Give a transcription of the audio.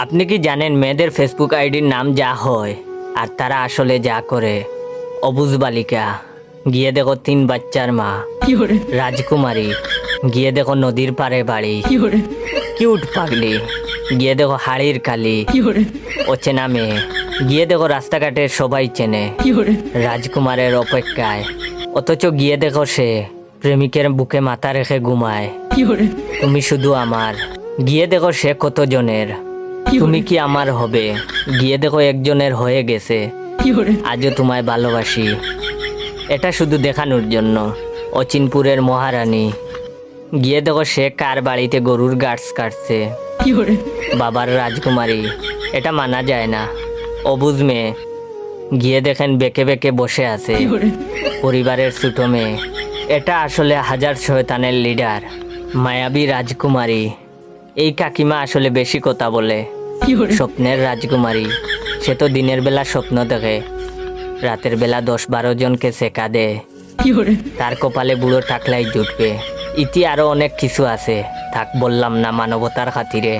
আপনি কি জানেন মেয়েদের ফেসবুক আইডির নাম যা হয় আর তারা আসলে যা করে? অবুজ বালিকা, গিয়ে দেখো 3 বাচ্চার মা। রাজকুমারী, গিয়ে দেখো নদীর পাড়ে বাড়ি। কিউট পাগলি, গিয়ে দেখো হাড়ির কালি। অচেনা মেয়ে, গিয়ে দেখো রাস্তাঘাটের সবাই চেনে। রাজকুমারের অপেক্ষায়, অথচ গিয়ে দেখো সে প্রেমিকের বুকে মাথা রেখে ঘুমায়। তুমি শুধু আমার, গিয়ে দেখো সে কতজনের। তুমি কি আমার হবে? গিয়ে দেখো একজনের হয়ে গেছে। আজও তোমায় ভালোবাসি। এটা শুধু দেখানোর জন্য। অচিনপুরের মহারানী, গিয়ে দেখো সে কার বাড়িতে গরুর গাছ কাটছে। বাবার রাজকুমারী, এটা মানা যায় না। অবুঝ মেয়ে, গিয়ে দেখেন বেঁকে বেঁকে বসে আছে। পরিবারের ছোট মেয়ে, এটা আসলে হাজার শয়তানের লিডার। মায়াবী রাজকুমারী, এই কাকিমা আসলে বেশি কথা বলে। স্বপ্নের রাজকুমারী, সে তো দিনের বেলা স্বপ্ন দেখে, রাতের বেলা 10-12 জনকে সেকা দেয়। তার কপালে বুড়ো টাকলাই জুটবে। ইতি আরো অনেক কিছু আছে, থাক বললাম না মানবতার খাতিরে।